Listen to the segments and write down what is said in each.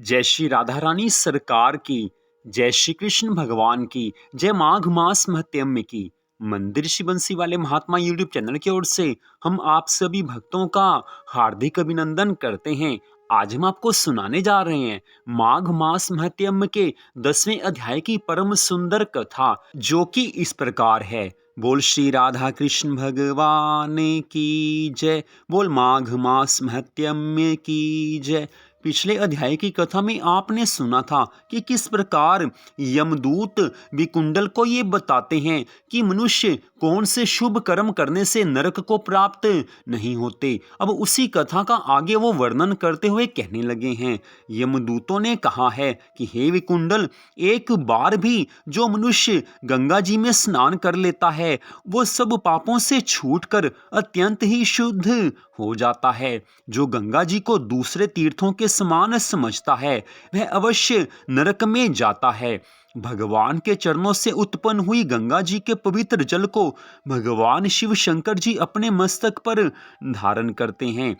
जय श्री राधा रानी सरकार की। जय श्री कृष्ण भगवान की। जय माघ मास महत्म्य की। मंदिर श्री बंसी वाले महात्मा यूट्यूब चैनल की ओर से हम आप सभी भक्तों का हार्दिक अभिनंदन करते हैं। आज हम आपको सुनाने जा रहे हैं माघ मास महत्म्य के 10वें अध्याय की परम सुंदर कथा, जो कि इस प्रकार है। बोल श्री राधा कृष्ण भगवान की जय। बोल माघ मास महत्म्य की जय। पिछले अध्याय की कथा में आपने सुना था कि किस प्रकार यमदूत विकुंडल को ये बताते हैं कि मनुष्य कौन से शुभ कर्म करने से नरक को प्राप्त नहीं होते। अब उसी कथा का आगे वो वर्णन करते हुए कहने लगे हैं। यमदूतों ने कहा है कि हे विकुंडल, एक बार भी जो मनुष्य गंगा जी में स्नान कर लेता है वो सब पापों से छूटकर अत्यंत ही शुद्ध हो जाता है। जो गंगा जी को दूसरे तीर्थों के समान समझता है वह अवश्य नरक में जाता है। भगवान के चरणों से उत्पन्न हुई गंगा जी के पवित्र जल को भगवान शिव शंकर जी अपने मस्तक पर धारण करते हैं।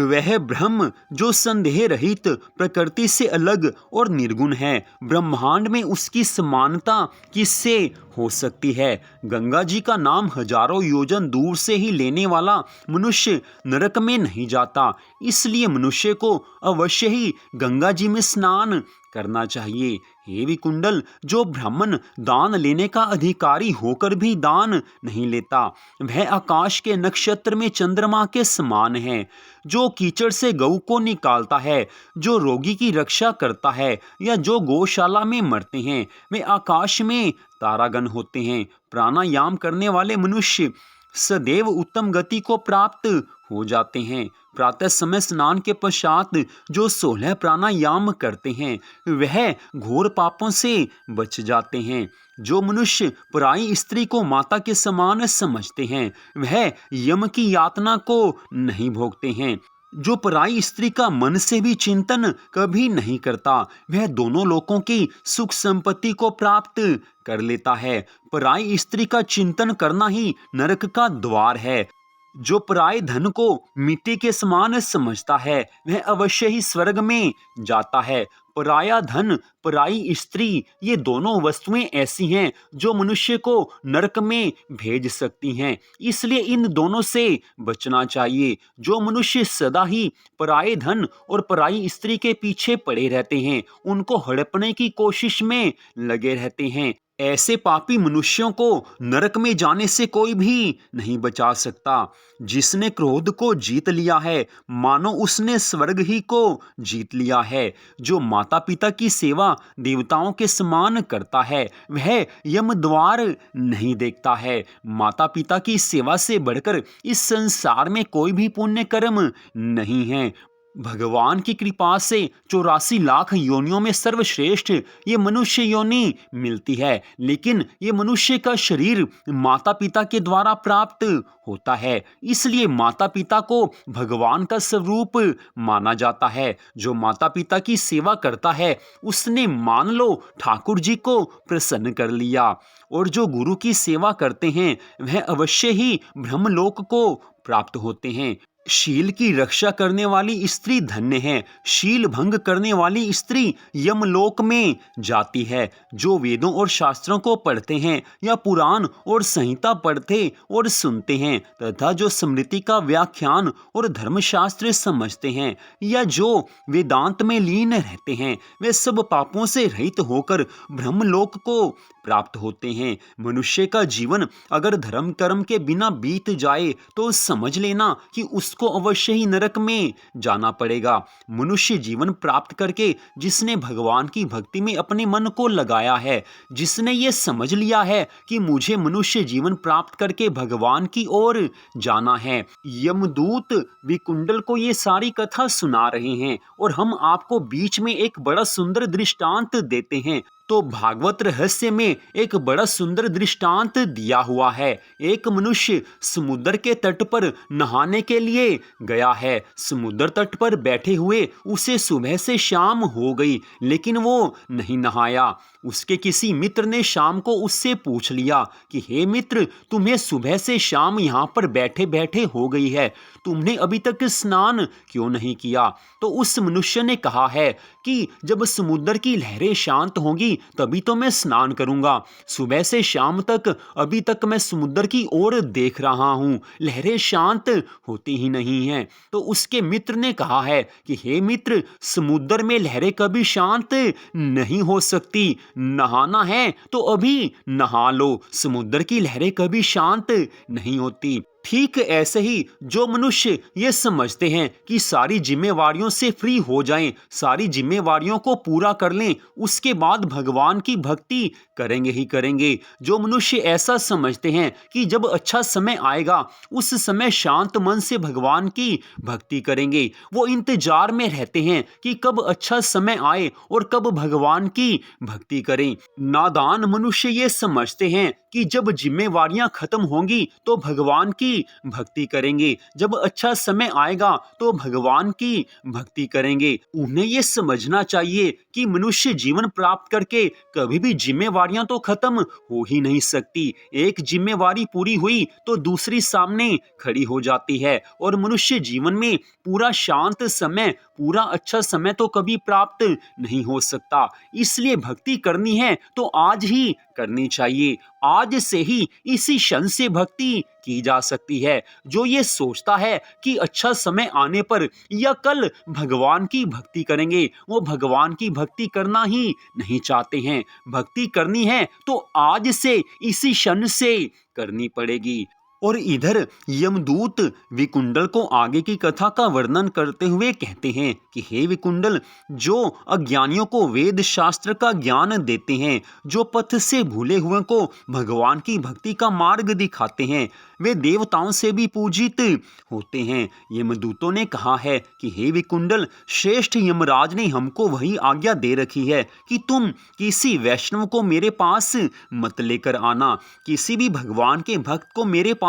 वह ब्रह्म जो संदेह रहित प्रकृति से अलग और निर्गुण है, ब्रह्मांड में उसकी समानता किससे हो सकती है। गंगा जी का नाम हजारों योजन दूर से ही लेने वाला मनुष्य नरक में नहीं जाता। इसलिए मनुष्य को अवश्य ही गंगा जी में स्नान करना चाहिए। हे विकुंडल, जो ब्राह्मण दान लेने का अधिकारी होकर भी दान नहीं लेता वह आकाश के नक्षत्र में चंद्रमा के समान है। जो कीचड़ से गऊ को निकालता है, जो रोगी की रक्षा करता है या जो गौशाला में मरते हैं वे आकाश में तारागण होते हैं। प्राणायाम करने वाले मनुष्य सदैव उत्तम गति को प्राप्त हो जाते हैं। प्रातः समय स्नान के पश्चात जो 16 प्राणायाम करते हैं वह घोर पापों से बच जाते हैं। जो मनुष्य पराई स्त्री को माता के समान समझते हैं वह यम की यातना को नहीं भोगते हैं। जो पराई स्त्री का मन से भी चिंतन कभी नहीं करता वह दोनों लोकों की सुख संपत्ति को प्राप्त कर लेता है। पराई स्त्री का चिंतन करना ही नरक का द्वार है। जो पराये धन को मिट्टी के समान समझता है वह अवश्य ही स्वर्ग में जाता है। पराया धन, पराई स्त्री, ये दोनों वस्तुएं ऐसी हैं जो मनुष्य को नरक में भेज सकती हैं। इसलिए इन दोनों से बचना चाहिए। जो मनुष्य सदा ही पराये धन और पराई स्त्री के पीछे पड़े रहते हैं उनको हड़पने की कोशिश में लगे रहते हैं, ऐसे पापी मनुष्यों को नरक में जाने से कोई भी नहीं बचा सकता। जिसने क्रोध को जीत लिया है मानो उसने स्वर्ग ही को जीत लिया है। जो माता पिता की सेवा देवताओं के समान करता है वह यम द्वार नहीं देखता है। माता पिता की सेवा से बढ़कर इस संसार में कोई भी पुण्य कर्म नहीं है। भगवान की कृपा से 84 लाख योनियों में सर्वश्रेष्ठ ये मनुष्य योनि मिलती है, लेकिन ये मनुष्य का शरीर माता पिता के द्वारा प्राप्त होता है। इसलिए माता पिता को भगवान का स्वरूप माना जाता है। जो माता पिता की सेवा करता है उसने मान लो ठाकुर जी को प्रसन्न कर लिया। और जो गुरु की सेवा करते हैं वह अवश्य ही ब्रह्मलोक को प्राप्त होते हैं। शील की रक्षा करने वाली स्त्री धन्य है। शील भंग करने वाली स्त्री यमलोक में जाती है। जो वेदों और शास्त्रों को पढ़ते हैं या पुराण और संहिता पढ़ते और सुनते हैं तथा जो स्मृति का व्याख्यान और धर्मशास्त्र समझते हैं या जो वेदांत में लीन रहते हैं वे सब पापों से रहित होकर ब्रह्मलोक को प्राप्त होते हैं। मनुष्य का जीवन अगर धर्म कर्म के बिना बीत जाए तो समझ लेना कि उसको अवश्य ही नरक में जाना पड़ेगा। मनुष्य जीवन प्राप्त करके जिसने भगवान की भक्ति में अपने मन को लगाया है, जिसने ये समझ लिया है कि मुझे मनुष्य जीवन प्राप्त करके भगवान की ओर जाना है, यमदूत विकुंडल को ये सारी कथा सुना रहे हैं और हम आपको बीच में एक बड़ा सुंदर दृष्टांत देते हैं। तो भागवत रहस्य में एक बड़ा सुंदर दृष्टांत दिया हुआ है। एक मनुष्य समुद्र के तट पर नहाने के लिए गया है। समुद्र तट पर बैठे हुए उसे सुबह से शाम हो गई, लेकिन वो नहीं नहाया। उसके किसी मित्र ने शाम को उससे पूछ लिया कि हे मित्र, तुम्हें सुबह से शाम यहाँ पर बैठे बैठे हो गई है, तुमने अभी तक स्नान क्यों नहीं किया? तो उस मनुष्य ने कहा है कि जब समुद्र की लहरें शांत होंगी तभी तो मैं स्नान करूंगा। सुबह से शाम तक अभी तक मैं समुद्र की ओर देख रहा हूँ, लहरें शांत होती ही नहीं हैं। तो उसके मित्र ने कहा है कि हे मित्र, समुद्र में लहरें कभी शांत नहीं हो सकती, नहाना है तो अभी नहा लो, समुद्र की लहरें कभी शांत नहीं होती। ठीक ऐसे ही जो मनुष्य ये समझते हैं कि सारी जिम्मेवारियों से फ्री हो जाएं, सारी जिम्मेवारियों को पूरा कर लें, उसके बाद भगवान की भक्ति करेंगे ही करेंगे। जो मनुष्य ऐसा समझते हैं कि जब अच्छा समय आएगा उस समय शांत मन से भगवान की भक्ति करेंगे, वो इंतजार में रहते हैं कि कब अच्छा समय आए और कब भगवान की भक्ति करें। नादान मनुष्य ये समझते हैं कि जब जिम्मेवारियां खत्म होंगी तो भगवान की भक्ति करेंगे, जब अच्छा समय आएगा तो भगवान की भक्ति करेंगे। उन्हें यह समझना चाहिए कि मनुष्य जीवन प्राप्त करके कभी भी जिम्मेवारियां तो खत्म हो ही नहीं सकती। एक जिम्मेवारी पूरी हुई तो दूसरी सामने खड़ी हो जाती है, और मनुष्य जीवन में पूरा शांत समय, पूरा अच्छा समय तो कभी प्राप्त नहीं हो सकता। इसलिए भक्ति करनी है तो आज ही करनी चाहिए, आज से ही इसी क्षण से भक्ति की जा सकती है। जो ये सोचता है कि अच्छा समय आने पर या कल भगवान की भक्ति करेंगे, वो भगवान की भक्ति करना ही नहीं चाहते हैं। भक्ति करनी है तो आज से, इसी क्षण से करनी पड़ेगी। और इधर यमदूत विकुंडल को आगे की कथा का वर्णन करते हुए कहते हैं कि हे विकुंडल, जो अज्ञानियों को वेद शास्त्र का ज्ञान देते हैं, जो पथ से भूले हुए को भगवान की भक्ति का मार्ग दिखाते हैं, वे देवताओं से भी पूजित होते हैं। यमदूतों ने कहा है कि हे विकुंडल, श्रेष्ठ यमराज ने हमको वही आज्ञा दे रखी है कि तुम किसी वैष्णव को मेरे पास मत लेकर आना, किसी भी भगवान के भक्त को मेरे पास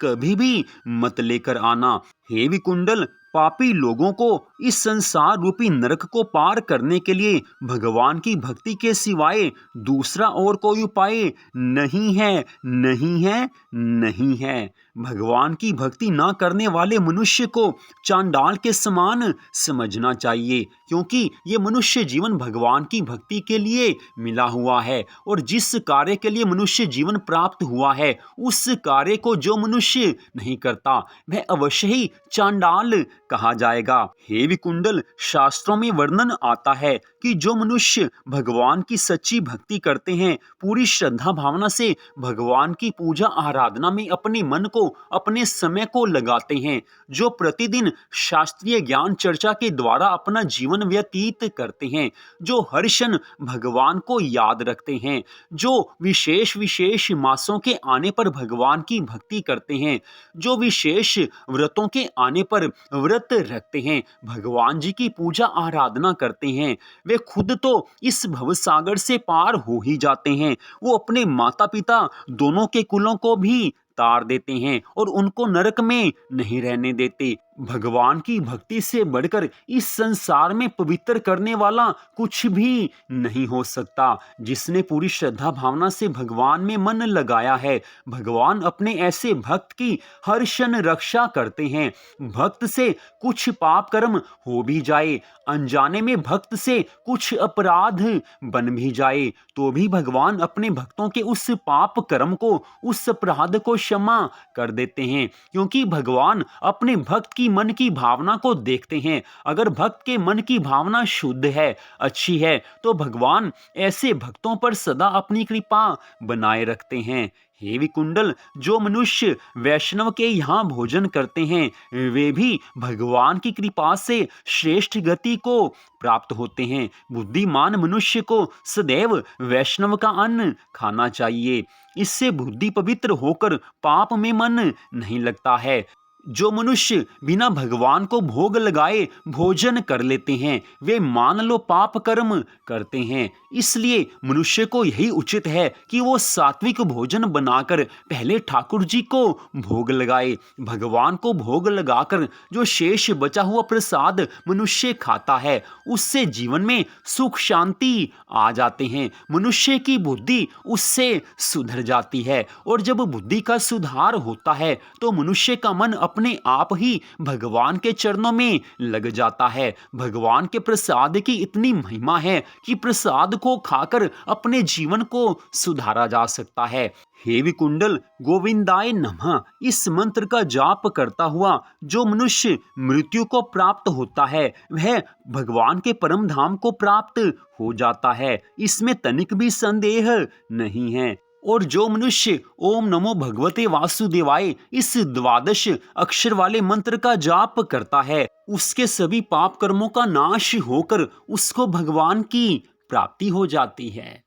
कभी भी मत लेकर आना। हे विकुंडल, पापी लोगों को इस संसार रूपी नरक को पार करने के लिए भगवान की भक्ति के सिवाय दूसरा और कोई उपाय नहीं है, नहीं है, नहीं है। भगवान की भक्ति ना करने वाले मनुष्य को चांडाल के समान समझना चाहिए, क्योंकि ये मनुष्य जीवन भगवान की भक्ति के लिए मिला हुआ है, और जिस कार्य के लिए मनुष्य जीवन प्राप्त हुआ है उस कार्य को जो मनुष्य नहीं करता वह अवश्य ही चांडाल कहा जाएगा। हे विकुंडल, शास्त्रों में वर्णन आता है कि जो मनुष्य भगवान की सच्ची भक्ति करते हैं, पूरी श्रद्धा भावना से भगवान की पूजा आराधना में अपने मन को, अपने समय को लगाते हैं, जो प्रतिदिन शास्त्रीय ज्ञान चर्चा के द्वारा अपना जीवन व्यतीत करते हैं, जो हर क्षण भगवान को याद रखते हैं, जो विशेष विशेष मासों के आने पर भगवान की भक्ति करते हैं, जो विशेष व्रतों के आने पर व्रत रखते हैं, भगवान जी की पूजा आराधना करते हैं, वे खुद तो इस भवसागर से पार हो ही जाते हैं। वो अपने माता पिता दोनों के कुलों को भी तार देते हैं और उनको नरक में नहीं रहने देते। भगवान की भक्ति से बढ़कर इस संसार में पवित्र करने वाला कुछ भी नहीं हो सकता। जिसने पूरी श्रद्धा भावना से भगवान में मन लगाया है, भगवान अपने ऐसे भक्त की हर क्षण रक्षा करते हैं। भक्त से कुछ पाप कर्म हो भी जाए, अनजाने में भक्त से कुछ अपराध बन भी जाए, तो भी भगवान अपने भक्तों के उस पाप कर्म को, उस अपराध को क्षमा कर देते हैं, क्योंकि भगवान अपने भक्त की मन की भावना को देखते हैं। अगर भक्त के मन की भावना शुद्ध है, अच्छी है, तो भगवान ऐसे भक्तों पर सदा अपनी कृपा बनाए रखते हैं। हे विकुंडल, जो मनुष्य वैष्णव के यहाँ भोजन करते हैं, वे भी भगवान की कृपा से श्रेष्ठ गति को प्राप्त होते हैं। बुद्धिमान मनुष्य को सदैव वैष्णव का अन्न खाना चाहिए। इससे बुद्धि पवित्र होकर पाप में मन नहीं लगता है। जो मनुष्य बिना भगवान को भोग लगाए भोजन कर लेते हैं वे मान लो पाप कर्म करते हैं। इसलिए मनुष्य को यही उचित है कि वो सात्विक भोजन बनाकर पहले ठाकुर जी को भोग लगाए। भगवान को भोग लगाकर जो शेष बचा हुआ प्रसाद मनुष्य खाता है उससे जीवन में सुख शांति आ जाते हैं। मनुष्य की बुद्धि उससे सुधर जाती है और जब बुद्धि का सुधार होता है तो मनुष्य का मन अपने आप ही भगवान के चरणों में लग जाता है। भगवान के प्रसाद की इतनी महिमा है कि प्रसाद को खाकर अपने जीवन को सुधारा जा सकता है। हे विकुंडल गोविंदाय नमः इस मंत्र का जाप करता हुआ जो मनुष्य मृत्यु को प्राप्त होता है वह भगवान के परम धाम को प्राप्त हो जाता है, इसमें तनिक भी संदेह नहीं है। और जो मनुष्य ओम नमो भगवते वासुदेवाय इस द्वादश अक्षर वाले मंत्र का जाप करता है उसके सभी पाप कर्मों का नाश होकर उसको भगवान की प्राप्ति हो जाती है।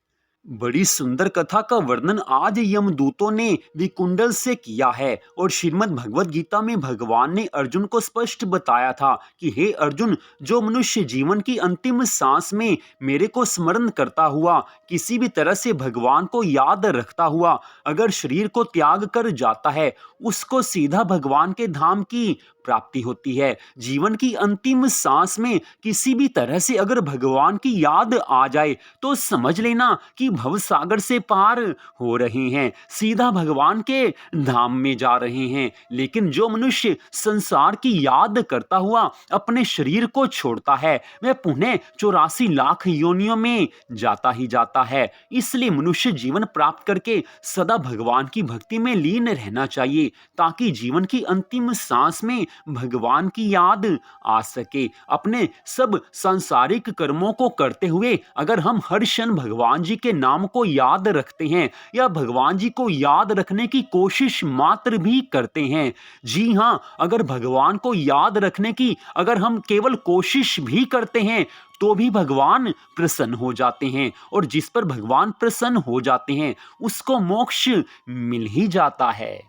बड़ी सुंदर कथा का वर्णन आज यमदूतों ने विकुंडल से किया है और श्रीमद् भगवद गीता में भगवान ने अर्जुन को स्पष्ट बताया था कि हे अर्जुन, जो मनुष्य जीवन की अंतिम सांस में मेरे को स्मरण करता हुआ किसी भी तरह से भगवान को याद रखता हुआ अगर शरीर को त्याग कर जाता है उसको सीधा भगवान के धाम की प्राप्ति होती है। जीवन की अंतिम सांस में किसी भी तरह से अगर भगवान की याद आ जाए तो समझ लेना कि भव सागर से पार हो रहे हैं, सीधा भगवान के धाम में जा रहे हैं। लेकिन जो मनुष्य संसार की याद करता हुआ अपने शरीर को छोड़ता है वह पुनः 84 लाख योनियों में जाता ही जाता है। इसलिए मनुष्य जीवन प्राप्त करके सदा भगवान की भक्ति में लीन रहना चाहिए ताकि जीवन की अंतिम सांस में भगवान की याद आ सके। अपने सब सांसारिक कर्मों को करते हुए अगर हम हर क्षण भगवान जी के नाम को याद रखते हैं या भगवान जी को याद रखने की कोशिश मात्र भी करते हैं, जी हां, अगर भगवान को याद रखने की अगर हम केवल कोशिश भी करते हैं तो भी भगवान प्रसन्न हो जाते हैं और जिस पर भगवान प्रसन्न हो जाते हैं उसको मोक्ष मिल ही जाता है।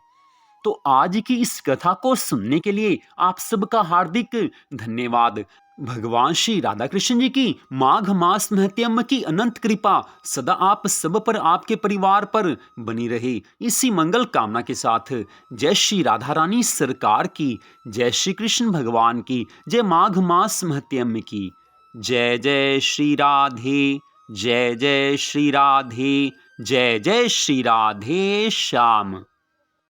तो आज की इस कथा को सुनने के लिए आप सबका हार्दिक धन्यवाद। भगवान श्री राधा कृष्ण जी की माघ मास महत्म की अनंत कृपा सदा आप सब पर आपके परिवार पर बनी रहे, इसी मंगल कामना के साथ जय श्री राधा रानी सरकार की, जय श्री कृष्ण भगवान की, जय माघ मास महत्म की। जय जय श्री राधे, जय जय श्री राधे, जय जय श्री राधे श्याम।